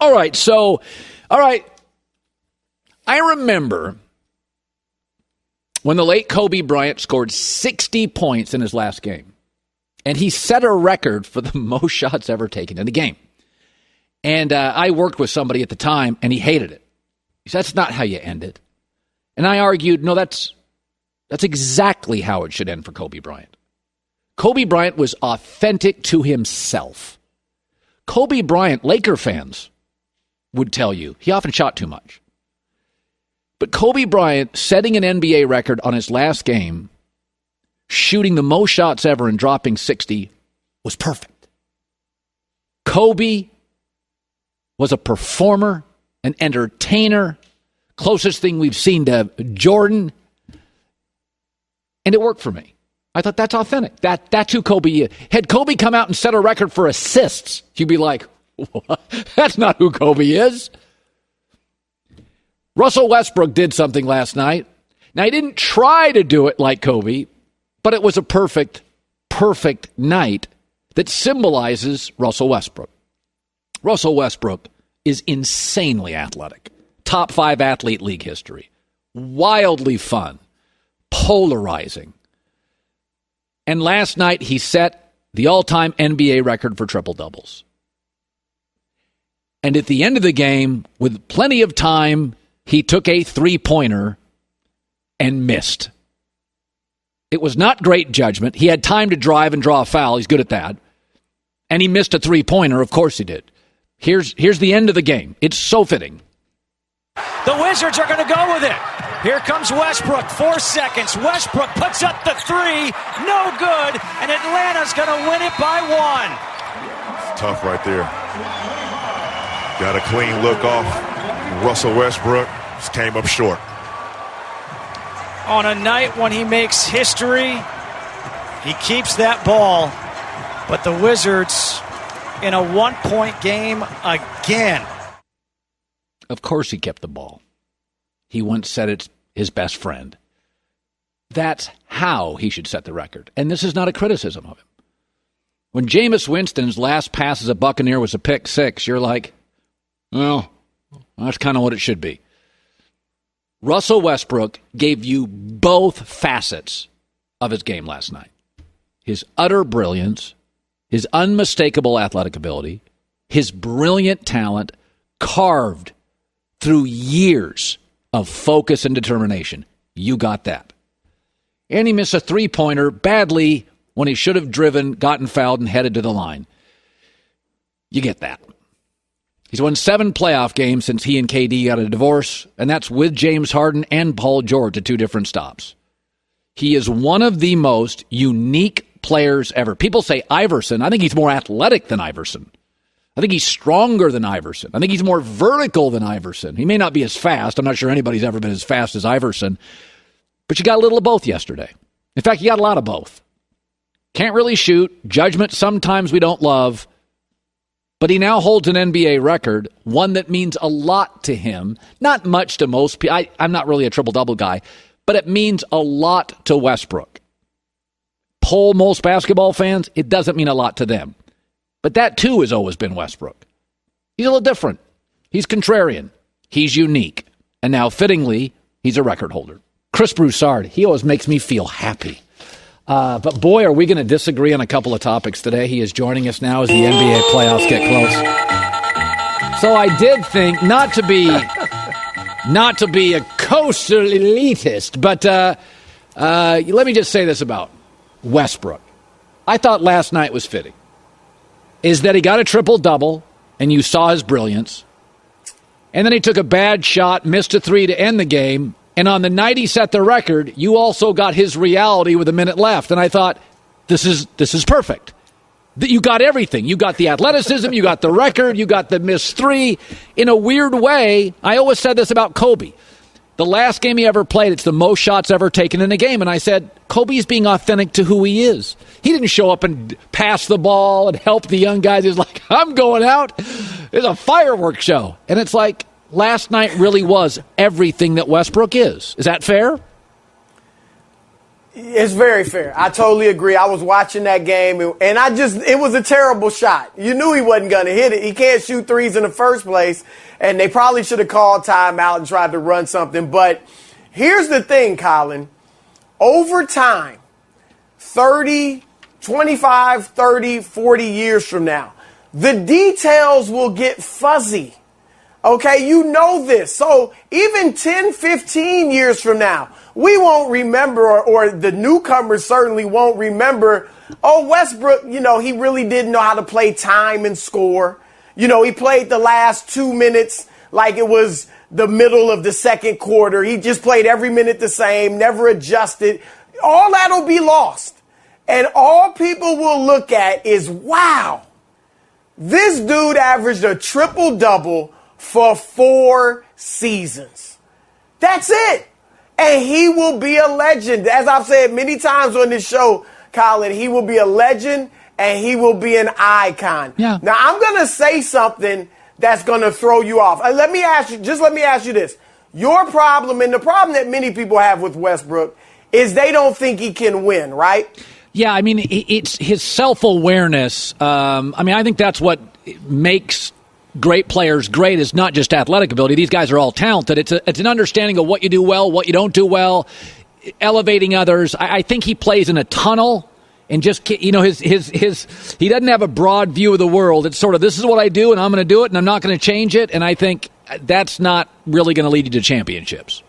All right. I remember when the late Kobe Bryant scored 60 points in his last game. And he set a record for the most shots ever taken in a game. And I worked with somebody at the time, and he hated it. He said, that's not how you end it. And I argued, no, that's exactly how it should end for Kobe Bryant. Kobe Bryant was authentic to himself. Kobe Bryant, Laker fans would tell you, he often shot too much. But Kobe Bryant setting an NBA record on his last game, shooting the most shots ever and dropping 60, was perfect. Kobe was a performer, an entertainer, closest thing we've seen to Jordan, and it worked for me. I thought that's authentic. That's who Kobe is. Had Kobe come out and set a record for assists, you'd be like, what? That's not who Kobe is. Russell Westbrook did something last night. Now, he didn't try to do it like Kobe, but it was a perfect night that symbolizes Russell Westbrook. Russell Westbrook is insanely athletic. Top 5 athlete league history. Wildly fun. Polarizing. And last night he set the all-time NBA record for triple-doubles. And at the end of the game, with plenty of time, he took a three-pointer and missed. It was not great judgment. He had time to drive and draw a foul. He's good at that. And he missed a three-pointer. Of course he did. Here's the end of the game. It's so fitting. The Wizards are going to go with it. Here comes Westbrook. 4 seconds. Westbrook puts up the three. No good. And Atlanta's going to win it by 1. It's tough right there. Got a clean look off. Russell Westbrook just came up short. On a night when he makes history, he keeps that ball. But the Wizards in a 1-point game again. Of course he kept the ball. He once said it's his best friend. That's how he should set the record. And this is not a criticism of him. When Jameis Winston's last pass as a Buccaneer was a pick 6, you're like, well, that's kind of what it should be. Russell Westbrook gave you both facets of his game last night. His utter brilliance, his unmistakable athletic ability, his brilliant talent carved through years of focus and determination. You got that. And he missed a three-pointer badly when he should have driven, gotten fouled, and headed to the line. You get that. He's won 7 playoff games since he and KD got a divorce, and that's with James Harden and Paul George at 2 different stops. He is one of the most unique players ever. People say Iverson. I think he's more athletic than Iverson. I think he's stronger than Iverson. I think he's more vertical than Iverson. He may not be as fast. I'm not sure anybody's ever been as fast as Iverson. But you got a little of both yesterday. In fact, you got a lot of both. Can't really shoot. Judgment sometimes we don't love. But he now holds an NBA record, one that means a lot to him. Not much to most people. I'm not really a triple-double guy. But it means a lot to Westbrook. Poll most basketball fans, it doesn't mean a lot to them. But that, too, has always been Westbrook. He's a little different. He's contrarian. He's unique. And now, fittingly, he's a record holder. Chris Broussard, he always makes me feel happy. But boy, are we going to disagree on a couple of topics today. He is joining us now as the NBA playoffs get close. So I did think, not to be a coastal elitist, but let me just say this about Westbrook. I thought last night was fitting. Is that he got a triple-double, and you saw his brilliance. And then he took a bad shot, missed a 3 to end the game. And on the night he set the record, you also got his reality with a minute left. And I thought, this is perfect. You got everything. You got the athleticism, you got the record, you got the missed 3. In a weird way, I always said this about Kobe. The last game he ever played, it's the most shots ever taken in a game. And I said, Kobe's being authentic to who he is. He didn't show up and pass the ball and help the young guys. He's like, I'm going out. It's a fireworks show. And it's like, last night really was everything that Westbrook is. Is that fair? It's very fair. I totally agree. I was watching that game, and it was a terrible shot. You knew he wasn't going to hit it. He can't shoot threes in the first place, and they probably should have called timeout and tried to run something. But here's the thing, Colin. Over time, 25, 30, 40 years from now, the details will get fuzzy. Okay, you know this. So even 10, 15 years from now, we won't remember, or the newcomers certainly won't remember, Westbrook, he really didn't know how to play time and score. He played the last 2 minutes like it was the middle of the second quarter. He just played every minute the same, never adjusted. All that'll be lost. And all people will look at is, wow, this dude averaged a triple-double for 4 seasons. That's it. And he will be a legend. As I've said many times on this show, Colin, he will be a legend and he will be an icon. Yeah. Now, I'm going to say something that's going to throw you off. Let me ask you this. Your problem, and the problem that many people have with Westbrook, is they don't think he can win, right? Yeah, I mean, it's his self-awareness. I think that's what makes great players great, is not just athletic ability. These guys are all talented. It's an understanding of what you do well, what you don't do well, elevating others. I think he plays in a tunnel and just, he doesn't have a broad view of the world. It's sort of, this is what I do and I'm going to do it and I'm not going to change it. And I think that's not really going to lead you to championships.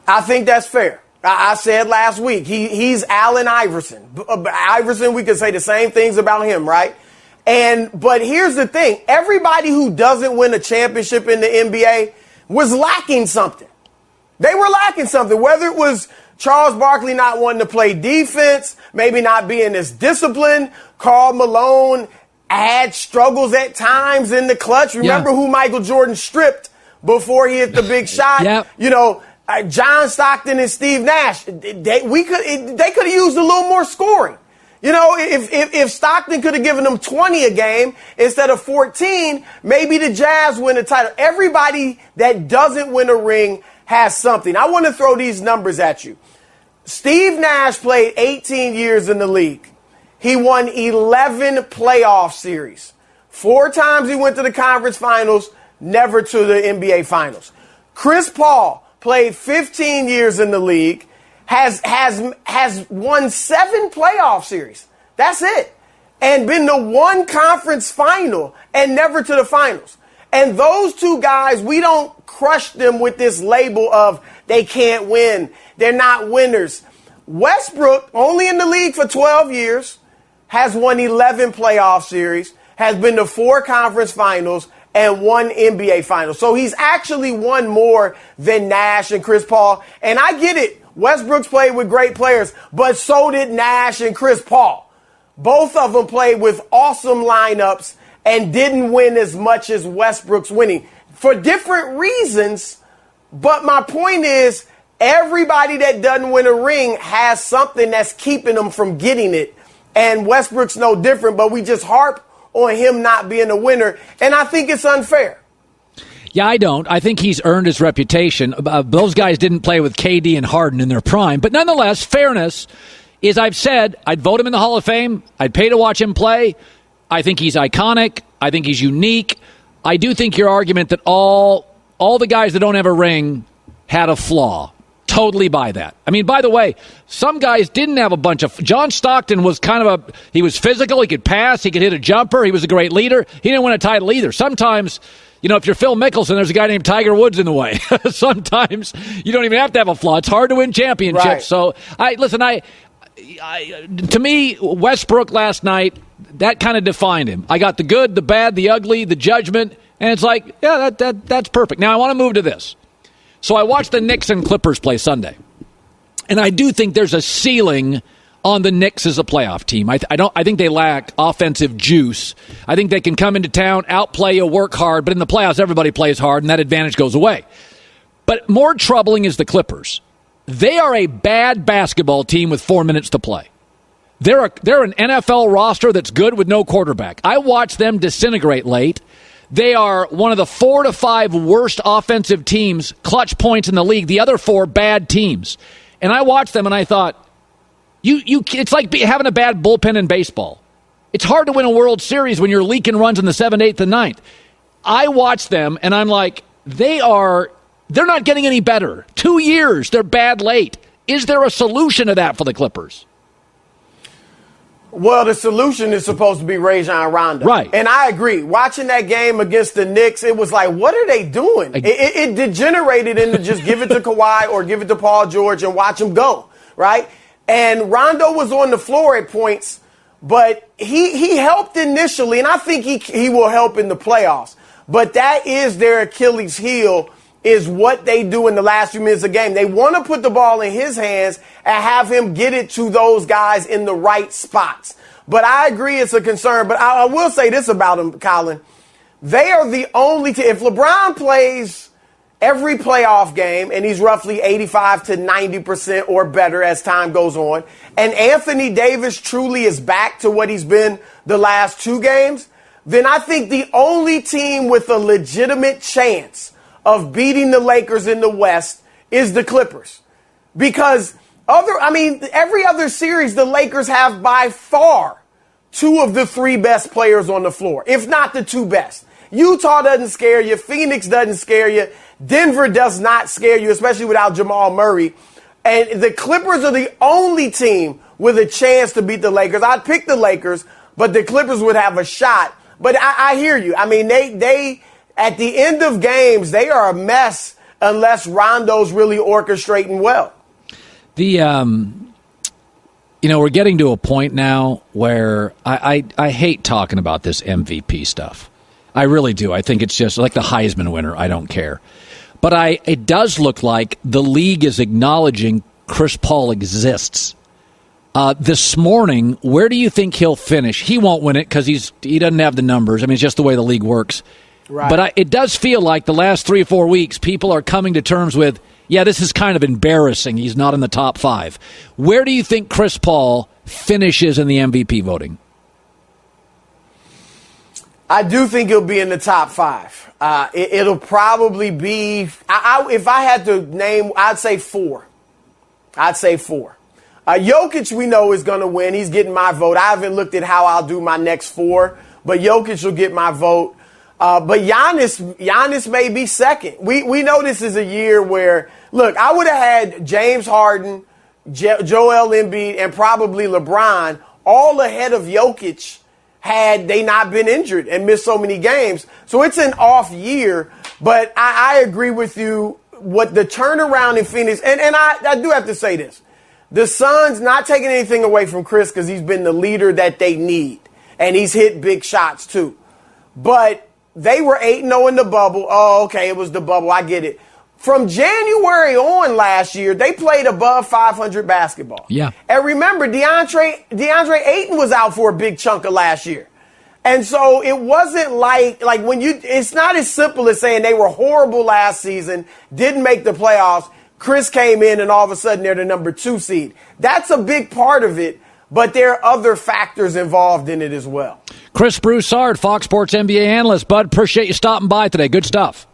I think that's fair. I said last week, he's Allen Iverson. Iverson, we could say the same things about him, right? But here's the thing. Everybody who doesn't win a championship in the NBA was lacking something. They were lacking something, whether it was Charles Barkley not wanting to play defense, maybe not being as disciplined. Karl Malone had struggles at times in the clutch. Remember who Michael Jordan stripped before he hit the big shot? Yep. John Stockton and Steve Nash, they could have used a little more scoring. If Stockton could have given them 20 a game instead of 14, maybe the Jazz win a title. Everybody that doesn't win a ring has something. I want to throw these numbers at you. Steve Nash played 18 years in the league. He won 11 playoff series. 4 times he went to the conference finals, never to the NBA finals. Chris Paul played 15 years in the league, has won 7 playoff series. That's it. And been to 1 conference final and never to the finals. And those 2 guys, we don't crush them with this label of they can't win. They're not winners. Westbrook, only in the league for 12 years, has won 11 playoff series, has been to 4 conference finals, and 1 NBA final. So he's actually won more than Nash and Chris Paul. And I get it. Westbrook's played with great players, but so did Nash and Chris Paul. Both of them played with awesome lineups and didn't win as much as Westbrook's winning for different reasons. But my point is, everybody that doesn't win a ring has something that's keeping them from getting it. And Westbrook's no different, but we just harp on him not being a winner, and I think it's unfair. Yeah, I don't. I think he's earned his reputation. Those guys didn't play with KD and Harden in their prime. But nonetheless, fairness is, I've said, I'd vote him in the Hall of Fame. I'd pay to watch him play. I think he's iconic. I think he's unique. I do think your argument that all the guys that don't have a ring had a flaw. Totally buy that. I mean, by the way, some guys didn't have a bunch of... John Stockton was he was physical, he could pass, he could hit a jumper, he was a great leader. He didn't win a title either. Sometimes, if you're Phil Mickelson, there's a guy named Tiger Woods in the way. Sometimes you don't even have to have a flaw. It's hard to win championships. Right. So, to me, Westbrook last night, that kind of defined him. I got the good, the bad, the ugly, the judgment, and it's like, yeah, that's perfect. Now I want to move to this. So I watched the Knicks and Clippers play Sunday, and I do think there's a ceiling on the Knicks as a playoff team. I think they lack offensive juice. I think they can come into town, outplay you, work hard, but in the playoffs everybody plays hard, and that advantage goes away. But more troubling is the Clippers. They are a bad basketball team with 4 minutes to play. They're an NFL roster that's good with no quarterback. I watched them disintegrate late. They are one of the 4 to 5 worst offensive teams, clutch points in the league. The other 4 bad teams. And I watched them and I thought, it's like having a bad bullpen in baseball. It's hard to win a World Series when you're leaking runs in the 7th, 8th, and 9th. I watch them and I'm like, they're not getting any better. 2 years, they're bad late. Is there a solution to that for the Clippers? Well, the solution is supposed to be Rajon Rondo. Right. And I agree. Watching that game against the Knicks, it was like, what are they doing? It degenerated into just give it to Kawhi or give it to Paul George and watch him go, right? And Rondo was on the floor at points, but he helped initially, and I think he will help in the playoffs. But that is their Achilles heel, is what they do in the last few minutes of the game. They want to put the ball in his hands and have him get it to those guys in the right spots. But I agree it's a concern. But I will say this about them, Colin. They are the only team. If LeBron plays every playoff game, and he's roughly 85 to 90% or better as time goes on, and Anthony Davis truly is back to what he's been the last 2 games, then I think the only team with a legitimate chance of beating the Lakers in the West is the Clippers. Because every other series, the Lakers have by far 2 of the 3 best players on the floor, if not the 2 best. Utah doesn't scare you. Phoenix doesn't scare you. Denver does not scare you, especially without Jamal Murray. And the Clippers are the only team with a chance to beat the Lakers. I'd pick the Lakers, but the Clippers would have a shot. But I hear you. I mean, they at the end of games, they are a mess unless Rondo's really orchestrating well. We're getting to a point now where I hate talking about this MVP stuff. I really do. I think it's just like the Heisman winner. I don't care. But it does look like the league is acknowledging Chris Paul exists. This morning, where do you think he'll finish? He won't win it because he doesn't have the numbers. I mean, it's just the way the league works. Right. But it does feel like the last 3 or 4 weeks, people are coming to terms with, yeah, this is kind of embarrassing. He's not in the top 5. Where do you think Chris Paul finishes in the MVP voting? I do think he'll be in the top 5. It'll probably be, if I had to name, I'd say 4. Jokic, we know, is going to win. He's getting my vote. I haven't looked at how I'll do my next 4, but Jokic will get my vote. But Giannis may be second. We know this is a year where, look, I would have had James Harden, Joel Embiid, and probably LeBron all ahead of Jokic had they not been injured and missed so many games. So it's an off year, but I agree with you. What the turnaround in Phoenix, and I do have to say this. The Suns, not taking anything away from Chris because he's been the leader that they need, and he's hit big shots too. But they were 8-0 in the bubble. Oh, okay, it was the bubble. I get it. From January on last year, they played above 500 basketball. Yeah. And remember, DeAndre Ayton was out for a big chunk of last year. And so it wasn't like it's not as simple as saying they were horrible last season, didn't make the playoffs. Chris came in and all of a sudden they're the number 2 seed. That's a big part of it, but there are other factors involved in it as well. Chris Broussard, Fox Sports NBA analyst. Bud, appreciate you stopping by today. Good stuff.